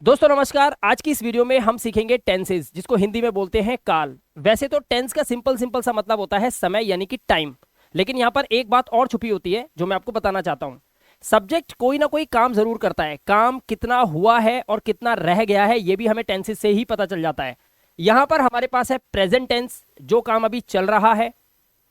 दोस्तों नमस्कार। आज की इस वीडियो में हम सीखेंगे टेंसेस, जिसको हिंदी में बोलते हैं काल। वैसे तो टेंस का सिंपल सिंपल सा मतलब होता है समय यानी कि टाइम, लेकिन यहाँ पर एक बात और छुपी होती है जो मैं आपको बताना चाहता हूँ। सब्जेक्ट कोई ना कोई काम जरूर करता है, काम कितना हुआ है और कितना रह गया है ये भी हमें टेंसेस से ही पता चल जाता है। यहाँ पर हमारे पास है प्रेजेंट टेंस, जो काम अभी चल रहा है।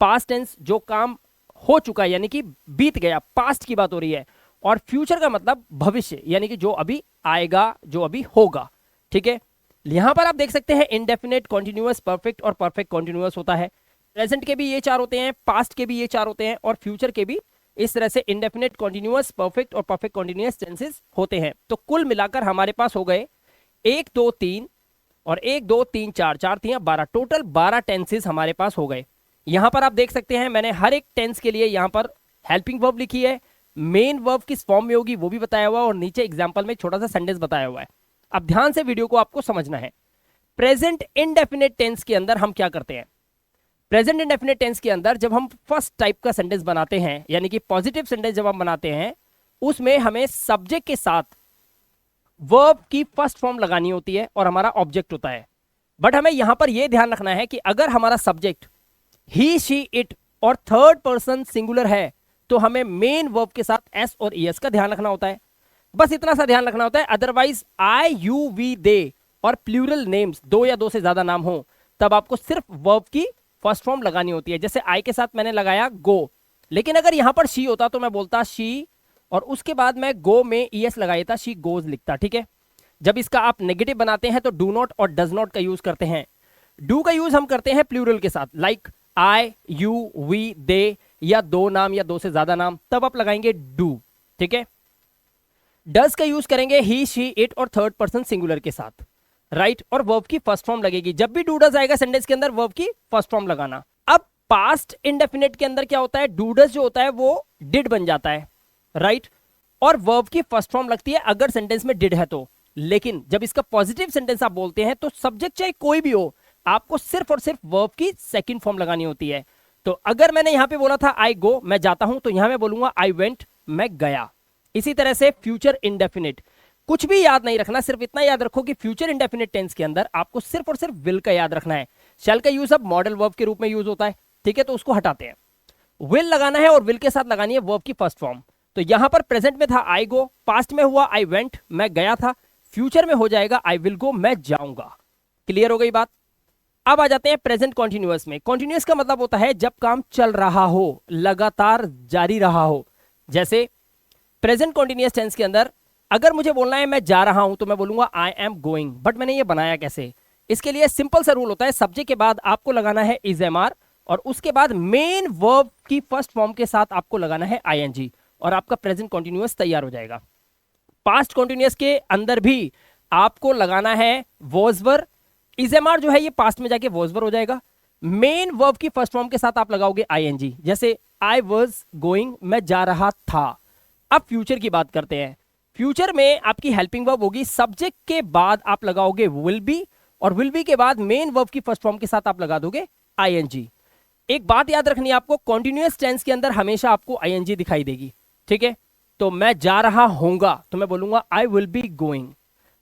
पास्ट टेंस, जो काम हो चुका है यानी कि बीत गया, पास्ट की बात हो रही है। और फ्यूचर का मतलब भविष्य यानी कि जो अभी आएगा, जो अभी होगा। ठीक है, यहां पर आप देख सकते हैं इंडेफिनेट, कॉन्टिन्यूअस, परफेक्ट और परफेक्ट कॉन्टिन्यूअस होता है। प्रेजेंट के भी ये चार होते हैं, पास्ट के भी ये चार होते हैं और फ्यूचर के भी इस तरह से इंडेफिनेट, कॉन्टिन्यूअस, परफेक्ट और परफेक्ट कॉन्टिन्यूअस टेंसेस होते हैं। तो कुल मिलाकर हमारे पास हो गए 1 2 3 और 1 2 3 4, 4 3 12, टोटल 12 टेंसेस हमारे पास हो गए। यहां पर आप देख सकते हैं मैंने हर एक टेंस के लिए यहां पर हेल्पिंग वर्ब लिखी है, मेन वर्ब किस फॉर्म में होगी वो भी बताया हुआ है और नीचे एग्जांपल में छोटा सा सेंटेंस बताया हुआ है। अब ध्यान से वीडियो को आपको समझना है। प्रेजेंट इंडेफिनेट टेंस के अंदर हम क्या करते हैं? प्रेजेंट इंडेफिनेट टेंस के अंदर जब हम फर्स्ट टाइप का सेंटेंस बनाते हैं यानी कि पॉजिटिव सेंटेंस जब हम बनाते हैं, उसमें हमें सब्जेक्ट के साथ वर्ब की फर्स्ट फॉर्म लगानी होती है और हमारा ऑब्जेक्ट होता है। बट हमें यहां पर यह ध्यान रखना है कि अगर हमारा सब्जेक्ट ही, शी, इट और थर्ड पर्सन सिंगुलर है तो हमें मेन वर्ब के साथ एस और ईएस का ध्यान रखना होता है। बस इतना सा ध्यान रखना होता है। अदरवाइज आई, यू, वी, दे और प्लूरल नेम्स, दो या दो से ज्यादा नाम हो, तब आपको सिर्फ वर्ब की फर्स्ट फॉर्म लगानी होती है। जैसे आई के साथ मैंने लगाया गो, लेकिन अगर यहां पर शी होता तो मैं बोलता शी और उसके बाद मैं गो में ईएस लगाया था, शी गोज लिखता। ठीक है, जब इसका आप नेगेटिव बनाते हैं तो डू नॉट और डज नॉट का यूज करते हैं। डू का यूज हम करते हैं प्लूरल के साथ, लाइक आई, यू, वी, दे या दो नाम या दो से ज्यादा नाम, तब आप लगाएंगे डू। ठीक है, डज का यूज करेंगे ही, शी, इट और थर्ड पर्सन सिंगुलर के साथ, राइट। और वर्ब की फर्स्ट फॉर्म लगेगी। जब भी डू डज आएगा सेंटेंस के अंदर, वर्ब की फर्स्ट फॉर्म लगाना। अब पास्ट इंडेफिनेट के अंदर क्या होता है? डू डज जो होता है वो डिड बन जाता है, राइट। और वर्ब की फर्स्ट फॉर्म लगती है अगर सेंटेंस में डिड है तो। लेकिन जब इसका पॉजिटिव सेंटेंस आप बोलते हैं तो सब्जेक्ट चाहे कोई भी हो, आपको सिर्फ और सिर्फ वर्ब की सेकंड फॉर्म लगानी होती है। तो अगर मैंने यहां पे बोला था आई गो, मैं जाता हूं, तो यहां मैं बोलूंगा आई वेंट, मैं गया। इसी तरह से फ्यूचर इंडेफिनिट, कुछ भी याद नहीं रखना, सिर्फ इतना याद रखो कि फ्यूचर इंडेफिनिट टेंस के अंदर आपको सिर्फ और सिर्फ विल का याद रखना है। शैल का यूज अब मॉडल वर्ब के रूप में यूज होता है, ठीक है, तो उसको हटाते हैं। विल लगाना है और विल के साथ लगानी है वर्ब की फर्स्ट फॉर्म। तो यहां पर प्रेजेंट में था आई गो, पास्ट में हुआ आई वेंट, मैं गया था, फ्यूचर में हो जाएगा आई विल गो, मैं जाऊंगा। क्लियर हो गई बात? अब आ जाते हैं प्रेजेंट कॉन्टिन्यूअस में। कॉन्टिन्यूअस का मतलब होता है जब काम चल रहा हो, लगातार जारी रहा हो। जैसे प्रेजेंट कॉन्टिन्यूअस टेंस के अंदर अगर मुझे बोलना है मैं जा रहा हूं तो मैं बोलूंगा आई एम गोइंग। बट मैंने ये बनाया कैसे? इसके लिए सिंपल सा रूल होता है, सब्जेक्ट के बाद आपको लगाना है इज एम आर और उसके बाद मेन वर्ब की फर्स्ट फॉर्म के साथ आपको लगाना है आईएनजी और आपका प्रेजेंट कॉन्टिन्यूअस तैयार हो जाएगा। पास्ट कॉन्टिन्यूअस के अंदर भी आपको लगाना है वॉजवर, इजेमार जो है ये पास्ट में जाके वॉजवर हो जाएगा। मेन वर्ब की फर्स्ट फॉर्म के साथ आप लगाओगे आईएनजी, जैसे आई वॉज गोइंग, मैं जा रहा था। अब फ्यूचर की बात करते हैं। फ्यूचर में आपकी हेल्पिंग वर्ब होगी, सब्जेक्ट के बाद आप लगाओगे विल बी और विल बी के बाद मेन वर्ब की फर्स्ट फॉर्म के साथ आप लगा दोगे आईएनजी। एक बात याद रखनी है आपको, कॉन्टिन्यूअस टेंस के अंदर हमेशा आपको आईएनजी दिखाई देगी। ठीक है, तो मैं जा रहा होऊंगा तो मैं बोलूंगा आई विल बी गोइंग।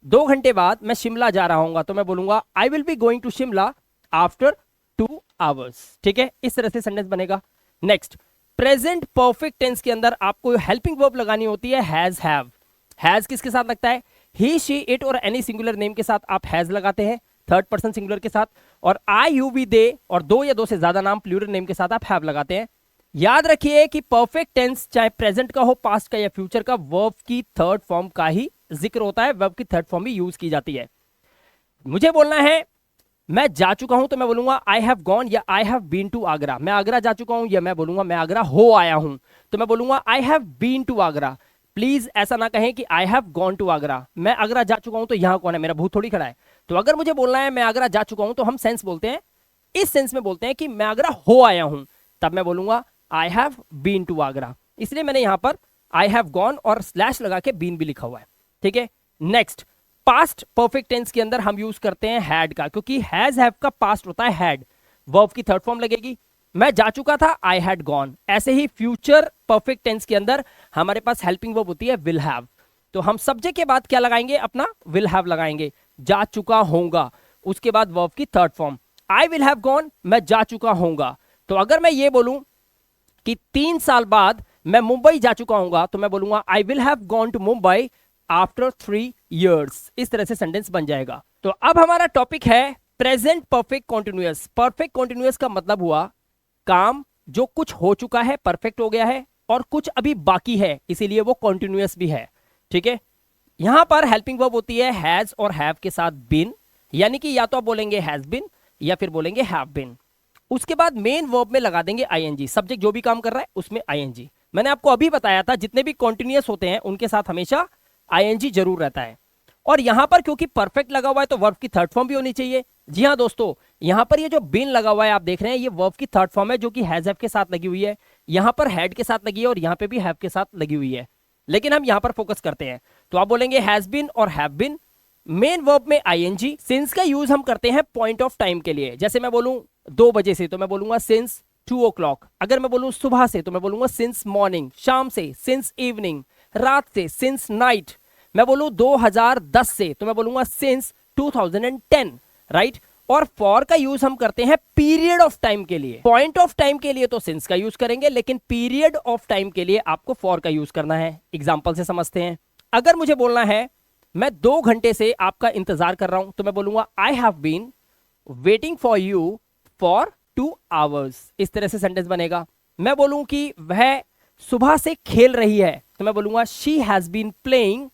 2 घंटे बाद मैं शिमला जा रहा हूंगा तो मैं बोलूंगा I will be going to Shimla after 2 hours. ठीक है, इस तरह से सेंटेंस बनेगा। नेक्स्ट, प्रेजेंट परफेक्ट टेंस के अंदर आपको हेल्पिंग वर्ब लगानी होती है हैज, हैव। हैज किसके साथ लगता है? ही, शी, इट और एनी सिंगुलर नेम के साथ आप हैज लगाते हैं, थर्ड पर्सन सिंगुलर के साथ। और आई, यू, वी, दे और दो या दो से ज्यादा नाम प्लूरल नेम के साथ आप हैव लगाते हैं। याद रखिए कि परफेक्ट टेंस चाहे प्रेजेंट का हो, पास्ट का या फ्यूचर का, वर्ब की थर्ड फॉर्म का ही जिक्र होता है, वर्ब की थर्ड फॉर्म भी यूज की जाती है। मुझे बोलना है मैं जा चुका हूं तो मैं बोलूंगा आई हैव गॉन या I have been to Agra. मैं आगरा जा चुका हूं या मैं बोलूंगा मैं आगरा हो आया हूं तो मैं बोलूंगा I have been to Agra. Please ऐसा ना कहें कि I have gone to Agra. मैं आगरा जा चुका हूं तो यहां कौन है? मेरा भूत थोड़ी खड़ा है। तो अगर मुझे बोलना है मैं आगरा जा चुका हूं तो हम सेंस बोलते हैं, इस सेंस में बोलते हैं कि मैं आगरा हो आया हूं, तब मैं बोलूंगा I have been to Agra. इसलिए मैंने यहां पर आई हैव गॉन और स्लैश लगा के बीन भी लिखा हुआ है। ठीक है, नेक्स्ट, पास्ट परफेक्ट टेंस के अंदर हम यूज करते हैं हैड का, क्योंकि हैज, हैव का पास्ट होता है हैड। वर्ब की थर्ड फॉर्म लगेगी, मैं जा चुका था आई हैड गॉन। ऐसे ही फ्यूचर परफेक्ट टेंस के अंदर हमारे पास हेल्पिंग वर्ब होती है विल हैव। तो हम सब्जेक्ट के बाद क्या लगाएंगे, अपना विल हैव लगाएंगे, जा चुका होऊंगा। उसके बाद वर्ब की third form, I will have gone, मैं जा चुका होऊंगा। तो अगर मैं ये बोलूं कि 3 साल बाद मैं मुंबई जा चुका हूंगा, तो मैं बोलूंगा I will have gone to Mumbai after 3 years। इस तरह से सेंटेंस बन जाएगा। तो अब हमारा टॉपिक है present perfect continuous. Perfect continuous का मतलब हुआ काम जो कुछ हो चुका है, परफेक्ट हो गया है, और कुछ अभी बाकी है, इसीलिए वो कॉन्टिन्यूअस भी है। ठीक है, यहां पर हेल्पिंग वर्ब होती है हैज और हैव के साथ बीन, यानी कि या तो आप बोलेंगे हैज बीन या फिर बोलेंगे हैव बीन। उसके बाद मेन वर्ब में लगा देंगे आईएनजी, सब्जेक्ट जो भी काम कर रहा है उसमें आईएनजी। मैंने आपको अभी बताया था जितने भी कॉन्टिन्यूअस होते हैं उनके साथ हमेशा आईएनजी जरूर रहता है। और यहां पर क्योंकि परफेक्ट लगा हुआ है तो वर्ब की थर्ड फॉर्म भी होनी चाहिए। जी हाँ दोस्तों, यहां पर ये जो बीन लगा हुआ है आप देख रहे हैं, ये वर्ब की थर्ड फॉर्म है जो कि हैज हैव के साथ लगी हुई है, यहां पर हैड के साथ लगी है और यहां पे भी हैव के साथ लगी हुई है, लेकिन हम यहां पर फोकस करते हैं। तो आप बोलेंगे हैज बीन और हैव बीन। मेन वर्ब में आईएनजी। सिंस का यूज हम करते हैं पॉइंट ऑफ टाइम के लिए, जैसे मैं बोलूं 2 बजे से तो मैं बोलूंगा सिंस 2 o'clock। अगर मैं बोलूं सुबह से तो मैं बोलूंगा सिंस मॉर्निंग, शाम से सिंस इवनिंग, रात से सिंस नाइट। मैं बोलूं 2010 से तो मैं बोलूंगा सिंस 2010, राइट। और फॉर का यूज हम करते हैं पीरियड ऑफ टाइम के लिए। पॉइंट ऑफ टाइम के लिए तो सिंस का यूज करेंगे, लेकिन पीरियड ऑफ टाइम के लिए आपको फॉर का यूज करना है। एग्जांपल से समझते हैं। अगर मुझे बोलना है मैं 2 घंटे से आपका इंतजार कर रहा हूं तो मैं बोलूंगा I have been waiting for you for 2 hours। इस तरह से सेंटेंस बनेगा। मैं बोलूं कि वह सुबह से खेल रही है तो मैं बोलूंगा she has been playing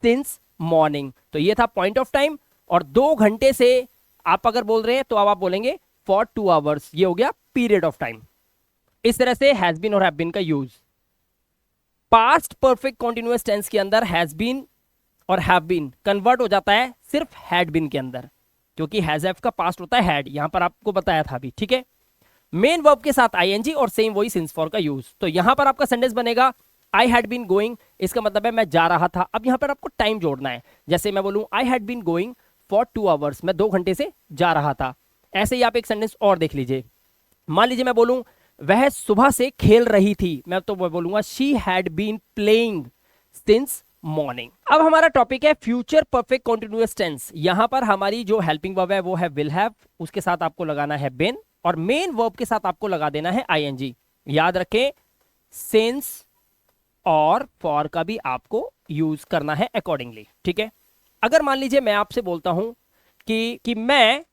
since morning. तो ये था पॉइंट ऑफ टाइम। और 2 घंटे से आप अगर बोल रहे हैं तो अब आप बोलेंगे फॉर 2 hours। ये हो गया पीरियड ऑफ टाइम। इस तरह से हैज बीन और हैव बीन का use. Past perfect continuous tense के अंदर हैज बीन और हैव बीन कन्वर्ट हो जाता है सिर्फ हैड बीन के अंदर, क्योंकि हैज हैव का पास्ट होता है हैड, यहां पर आपको बताया था अभी। ठीक है, मेन वर्ब के साथ आईएनजी और सेम वही सिंस फॉर का यूज। तो यहां पर आपका सेंटेंस बनेगा आई हैड बीन गोइंग, इसका मतलब है मैं जा रहा था। अब यहां पर आपको टाइम जोड़ना है, जैसे मैं बोलूं I had been going for 2 hours, मैं 2 घंटे से जा रहा था। ऐसे ही आप एक सेंटेंस और देख लीजिए। मान लीजिए मैं बोलूं वह सुबह से खेल रही थी, मैं तो बोलूंगा she had been playing since morning. अब हमारा टॉपिक है फ्यूचर परफेक्ट कॉन्टिन्यूअस टेंस। यहां पर हमारी जो हेल्पिंग वर्ब है वो है विल हैव, उसके साथ आपको लगाना है बीन और मेन वर्ब के साथ आपको लगा देना है आईएनजी। याद रखें सिंस और फॉर का भी आपको यूज करना है अकॉर्डिंगली। ठीक है, अगर मान लीजिए मैं आपसे बोलता हूं कि मैं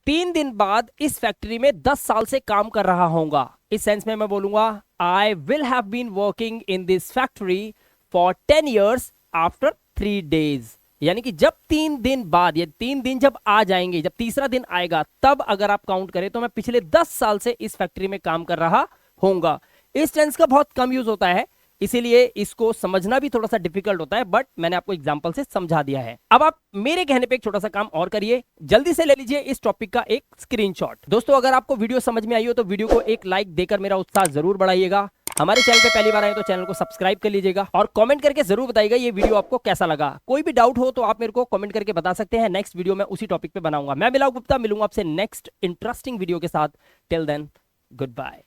3 दिन बाद इस फैक्ट्री में 10 साल से काम कर रहा होऊंगा, इस सेंस में मैं बोलूंगा I will have been working in this factory for 10 years after 3 days। यानी कि जब 3 दिन बाद, ये 3 दिन जब आ जाएंगे, जब तीसरा दिन आएगा, तब अगर आप काउंट करें तो मैं पिछले 10 साल से इस फैक्ट्री में काम कर रहा होऊंगा। इस टेंस का बहुत कम यूज होता है, इसीलिए इसको समझना भी थोड़ा सा डिफिकल्ट होता है, बट मैंने आपको एग्जांपल से समझा दिया है। अब आप मेरे कहने पे एक छोटा सा काम और करिए, जल्दी से ले लीजिए इस टॉपिक का एक स्क्रीनशॉट। दोस्तों अगर आपको वीडियो समझ में आई हो तो वीडियो को एक लाइक देकर मेरा उत्साह जरूर बढ़ाइएगा। हमारे चैनल पे पहली बार आए तो चैनल को सब्सक्राइब कर लीजिएगा और कमेंट करके जरूर बताइएगा ये वीडियो आपको कैसा लगा। कोई भी डाउट हो तो आप मेरे को कमेंट करके बता सकते हैं, नेक्स्ट वीडियो में उसी टॉपिक पे बनाऊंगा। मैं मिलाऊ गुप्ता, मिलूंगा आपसे नेक्स्ट इंटरेस्टिंग वीडियो के साथ। Till then good bye.